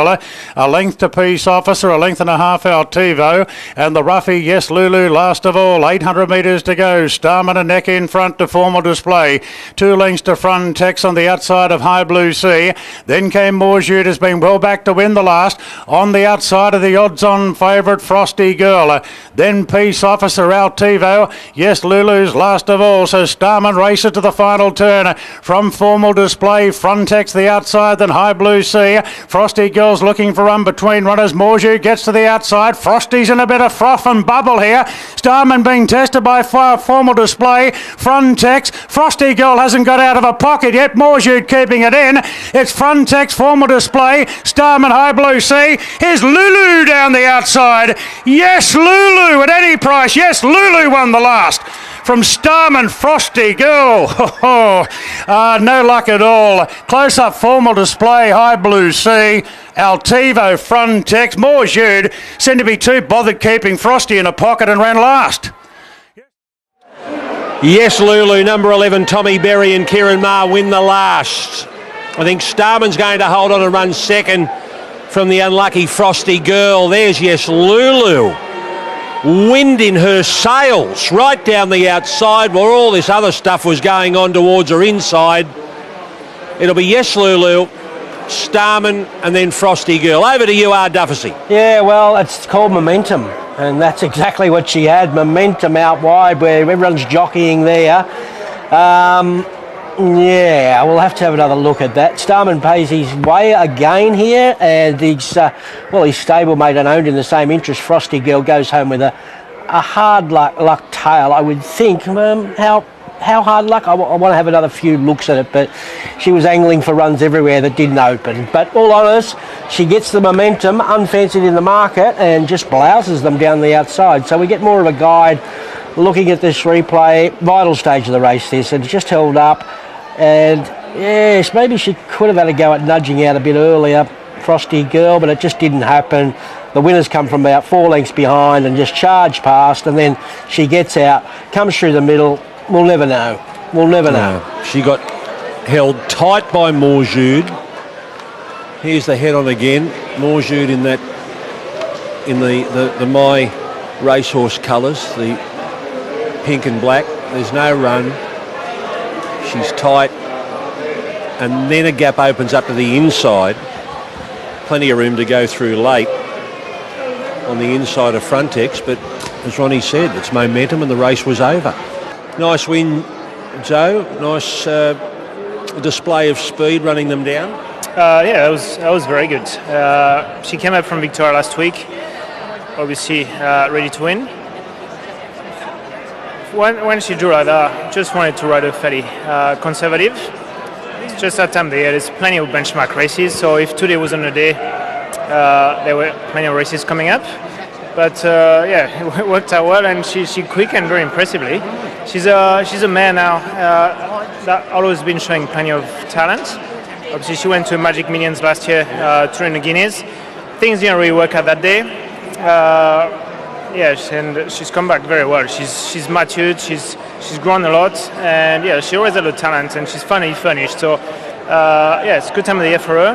A length to Peace Officer, a length and a half Altivo, and the roughie, yes, Lulu last of all. 800 metres to go. Starman a neck in front to Formal Display. 2 lengths to Frontex on the outside of High Blue Sea. Then came Moore's Jude, has been well back to win the last. On the outside of the odds-on favourite Frosty Girl. Then Peace Officer Altivo. Yes, Lulu's last of all. So Starman races to the final turn. From Formal Display, Frontex the outside, then High Blue Sea. Frosty Girl's looking for run between runners. Moore's Jude gets to the outside. Frosty's in a bit of froth and bubble here. Starman being tested by Formal Display. Frontex. Frosty Girl hasn't got out of a pocket yet. Moore's Jude keeping it in. It's Frontex, Formal Display, Starman, High Blue Sea. Here's Lulu down the outside. Yes, Lulu at any price. Yes, Lulu won the last. From Starman, Frosty Girl. No luck at all. Close up Formal Display, High Blue Sea. Altivo, Frontex, Moore's Jude seemed to be too bothered keeping Frosty in a pocket and ran last. Yes, Lulu, number 11, Tommy Berry and Kieran Maher win the last. I think Starman's going to hold on and run second from the unlucky Frosty Girl. There's Yes, Lulu. Wind in her sails right down the outside where all this other stuff was going on towards her inside. It'll be Yes, Lulu, Starman and then Frosty Girl. Over to you, R. Dufficy. Yeah, well, it's called momentum, and that's exactly what she had. Momentum out wide where everyone's jockeying there. Yeah, we'll have to have another look at that. Starman pays his way again here, and his stablemate and owned in the same interest, Frosty Girl, goes home with a hard luck tail, I would think. How hard luck? I want to have another few looks at it, but she was angling for runs everywhere that didn't open. But all honest, she gets the momentum, unfancied in the market, and just blouses them down the outside. So we get more of a guide looking at this replay. Vital stage of the race this, and just held up. And yes, maybe she could have had a go at nudging out a bit earlier, Frosty Girl, but it just didn't happen. The winners come from about 4 lengths behind and just charge past, and then she gets out, comes through the middle. We'll never know. We'll never know. She got held tight by Moore's Jude. Here's the head on again. Moore's Jude in the racehorse colours, the pink and black. There's no run. She's tight. And then a gap opens up to the inside. Plenty of room to go through late on the inside of Frontex, but as Ronnie said, it's momentum and the race was over. Nice win, Joe. Nice display of speed running them down. Yeah, that was very good. She came up from Victoria last week, obviously ready to win. When she drew like that, just wanted to ride her fairly conservative. It's just that time of the year, there's plenty of benchmark races, so if today wasn't a day, there were plenty of races coming up. But yeah, it worked out well, and she quickened very impressively. She's a mare now that always been showing plenty of talent. Obviously, she went to Magic Millions last year to win the Guineas. Things didn't really work out that day. Yeah, and she's come back very well. She's matured. She's grown a lot, and yeah, she always had a talent, and she's finally finished. So yeah, it's a good time of the year for her.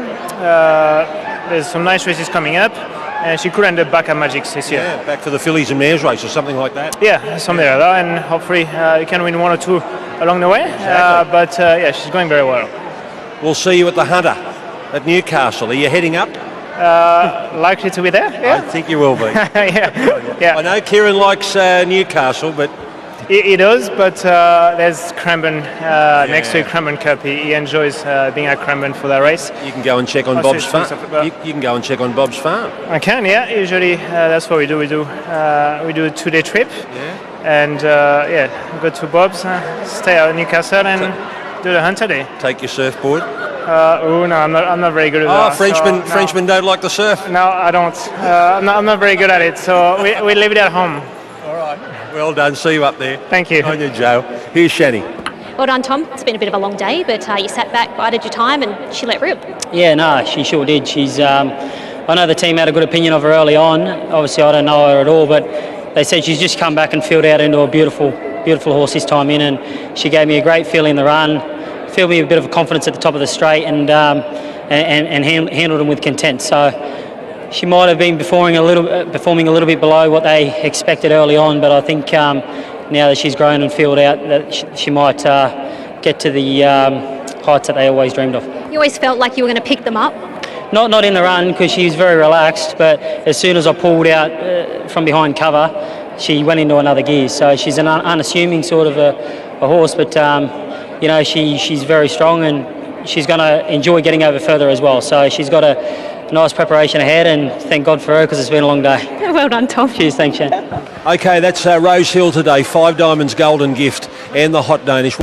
There's some nice races coming up. And she could end up back at Magics this year. Yeah, back for the fillies and mares race or something like that. Yeah, something like that, and hopefully you can win one or two along the way. Exactly. But yeah, she's going very well. We'll see you at the Hunter at Newcastle. Are you heading up? Likely to be there, yeah. I think you will be. yeah. I know Kieran likes Newcastle, but... He does, but there's Cranbourne next to Cranbourne Cup. He enjoys being at Cranbourne for that race. You can go and check on Bob's farm. You can go and check on Bob's farm. I can, yeah. Usually that's what we do. We do a 2-day trip, and yeah, go to Bob's, stay at Newcastle, and do the Hunter Day. Take your surfboard. Oh no, I'm not very good at that. Frenchmen don't like the surf. No, I don't. I'm not very good at it, so we leave it at home. All right. Well done. See you up there. Thank you. On you, Joe. Here's Shani. Well done, Tom. It's been a bit of a long day, but you sat back, bided your time, and she let rip. Yeah, no, she sure did. She's. I know the team had a good opinion of her early on. Obviously, I don't know her at all, but they said she's just come back and filled out into a beautiful horse this time in, and she gave me a great feeling in the run. Filled me with a bit of confidence at the top of the straight, and handled them with content. So. She might have been performing a little bit below what they expected early on, but I think now that she's grown and filled out, that she might get to the heights that they always dreamed of. You always felt like you were going to pick them up? Not in the run, because she was very relaxed, but as soon as I pulled out from behind cover, she went into another gear. So she's an unassuming sort of a horse, but you know, she's very strong, and she's going to enjoy getting over further as well. So she's got a nice preparation ahead, and thank God for her, because it's been a long day. Well done, Tom. Cheers, thanks, Shan. Okay, that's Rosehill today. 5 Diamonds Golden Gift and the Hot Danish.